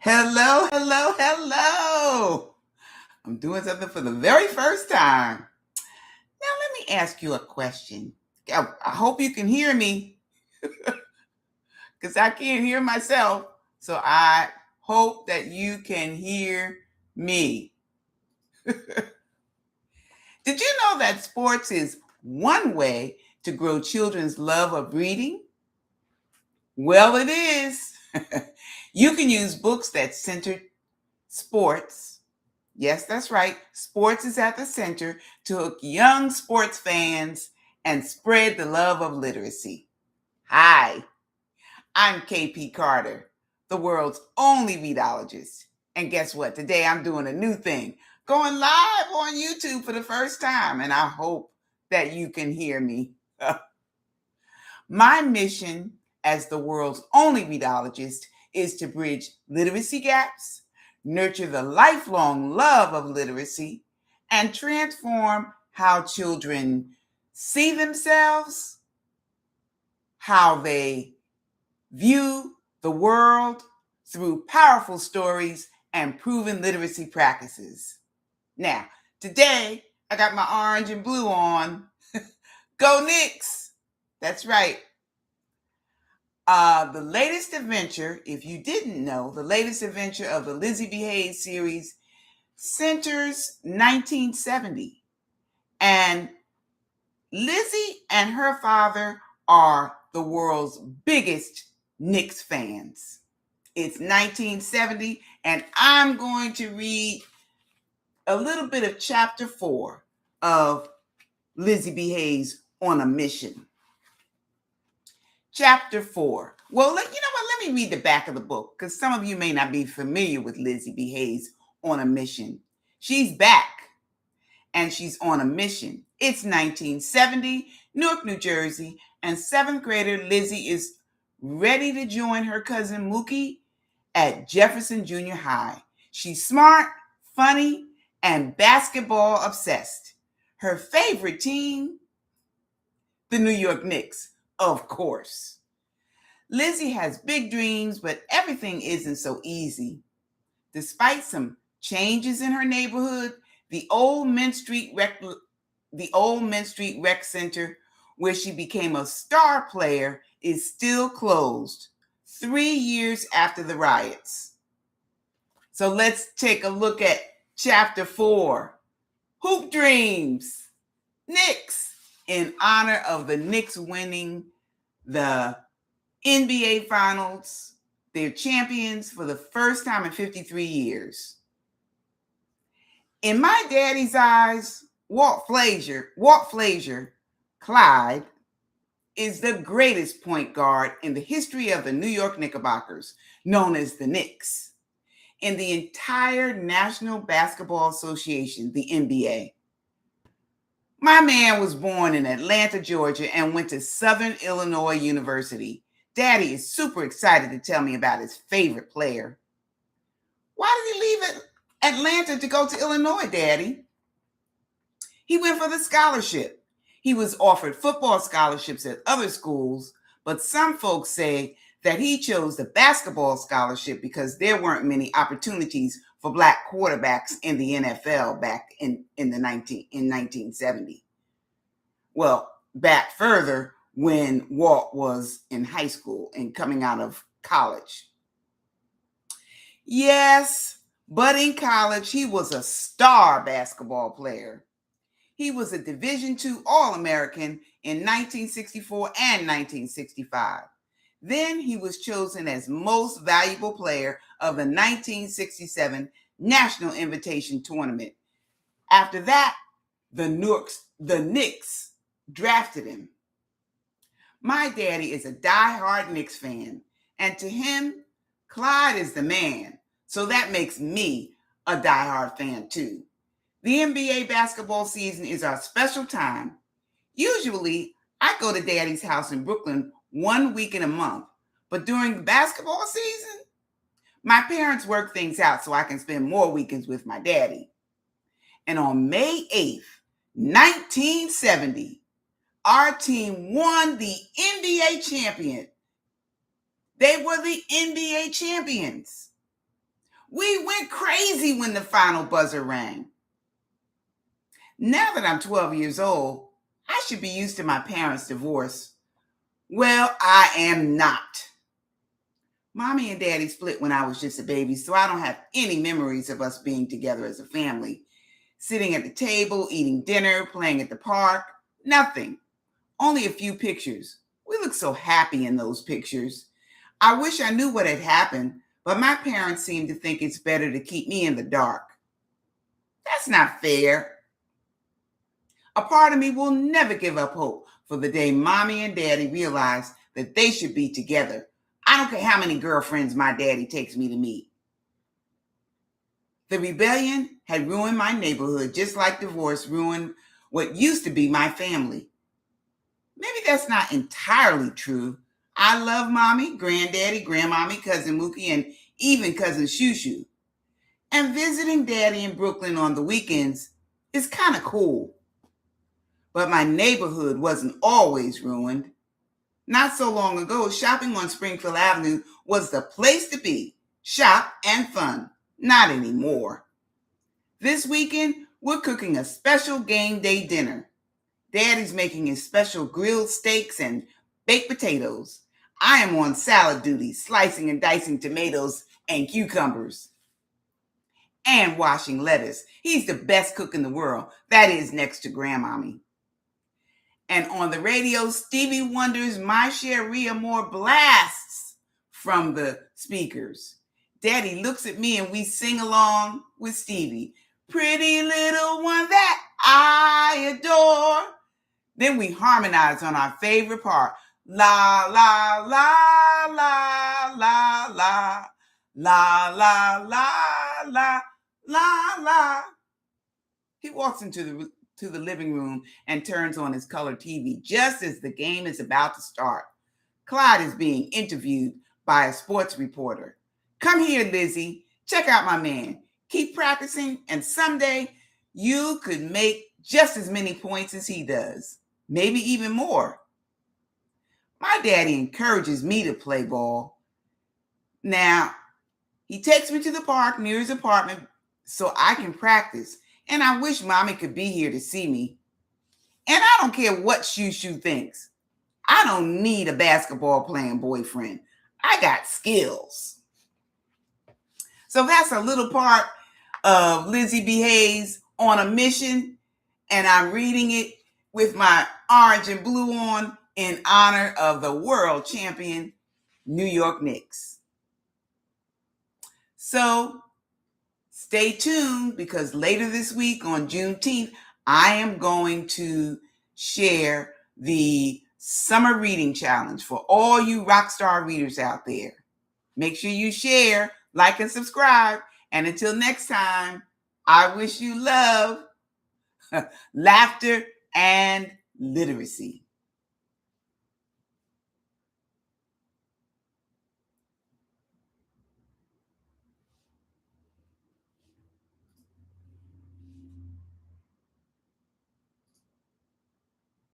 Hello, hello, hello. I'm doing something for the very first time. Now, let me ask you a question. I hope you can hear me because I can't hear myself. So I hope that you can hear me. Did you know that sports is one way to grow children's love of reading? Well, it is. You can use books that center sports. Yes, that's right. Sports is at the center to hook young sports fans and spread the love of literacy. Hi, I'm KP Carter, the world's only readologist. And guess what? Today I'm doing a new thing, going live on YouTube for the first time, and I hope that you can hear me. My mission as the world's only readologist is to bridge literacy gaps, nurture the lifelong love of literacy, and transform how children see themselves, how they view the world through powerful stories and proven literacy practices. Now, today I got my orange and blue on. Go Knicks! That's right. The latest adventure, if you didn't know, the latest adventure of the Lizzie B. Hayes series centers 1970. And Lizzie and her father are the world's biggest Knicks fans. It's 1970, and I'm going to read a little bit of chapter 4 of Lizzie B. Hayes on a Mission. Chapter 4. Well, you know what? Let me read the back of the book because some of you may not be familiar with Lizzie B. Hayes on a Mission. She's back and she's on a mission. It's 1970, Newark, New Jersey, and seventh grader Lizzie is ready to join her cousin Mookie at Jefferson Junior High. She's smart, funny, and basketball obsessed. Her favorite team? The New York Knicks, of course. Lizzie has big dreams, but everything isn't so easy. Despite some changes in her neighborhood, the old Mint Street Rec Center, where she became a star player, is still closed 3 years after the riots. So let's take a look at chapter 4. Hoop Dreams. Knicks. In honor of the Knicks winning the NBA Finals, they're champions for the first time in 53 years. In my daddy's eyes, Walt Frazier, Clyde, is the greatest point guard in the history of the New York Knickerbockers, known as the Knicks, in the entire National Basketball Association, the NBA. My man was born in Atlanta, Georgia, and went to Southern Illinois University. Daddy is super excited to tell me about his favorite player. Why did he leave Atlanta to go to Illinois, Daddy? He went for the scholarship. He was offered football scholarships at other schools, but some folks say that he chose the basketball scholarship because there weren't many opportunities for Black quarterbacks in the NFL back in 1970. Well, back further when Walt was in high school and coming out of college. Yes, but in college, he was a star basketball player. He was a Division II All-American in 1964 and 1965. Then he was chosen as most valuable player of the 1967 National Invitation Tournament. After that, the Knicks drafted him. My daddy is a diehard Knicks fan, and to him, Clyde is the man. So that makes me a diehard fan too. The NBA basketball season is our special time. Usually, I go to Daddy's house in Brooklyn 1 week in a month, but during the basketball season, my parents work things out so I can spend more weekends with my daddy. And on May 8th, 1970, our team won the NBA champion. They were the NBA champions. We went crazy when the final buzzer rang. Now that I'm 12 years old, I should be used to my parents' divorce. Well, I am not. Mommy and Daddy split when I was just a baby, so I don't have any memories of us being together as a family. Sitting at the table, eating dinner, playing at the park, nothing. Only a few pictures. We look so happy in those pictures. I wish I knew what had happened, but my parents seem to think it's better to keep me in the dark. That's not fair. A part of me will never give up hope for the day Mommy and Daddy realize that they should be together. I don't care how many girlfriends my daddy takes me to meet. The rebellion had ruined my neighborhood just like divorce ruined what used to be my family. Maybe that's not entirely true. I love Mommy, Granddaddy, Grandmommy, Cousin Mookie, and even Cousin Shushu. And visiting Daddy in Brooklyn on the weekends is kind of cool. But my neighborhood wasn't always ruined. Not so long ago, shopping on Springfield Avenue was the place to be. Shop and fun. Not anymore. This weekend, we're cooking a special game day dinner. Daddy's making his special grilled steaks and baked potatoes. I am on salad duty, slicing and dicing tomatoes and cucumbers. And washing lettuce. He's the best cook in the world. That is next to Grandmommy. And on the radio, Stevie Wonder's My Cherie Amour blasts from the speakers. Daddy looks at me and we sing along with Stevie. Pretty little one that I adore. Then we harmonize on our favorite part. La, la, la, la, la, la, la, la, la, la, la, la. He walks into the living room and turns on his color TV just as the game is about to start. Clyde is being interviewed by a sports reporter. Come here, Lizzie. Check out my man. Keep practicing, and someday you could make just as many points as he does, maybe even more. My daddy encourages me to play ball. Now, he takes me to the park near his apartment so I can practice, and I wish Mommy could be here to see me. And I don't care what Shushu thinks. I don't need a basketball playing boyfriend. I got skills. So that's a little part of Lizzie B. Hayes on a Mission, and I'm reading it with my orange and blue on in honor of the world champion New York Knicks. So stay tuned, because later this week on Juneteenth, I am going to share the summer reading challenge for all you Rockstar readers out there. Make sure you share, like, and subscribe. And until next time, I wish you love, laughter, and literacy.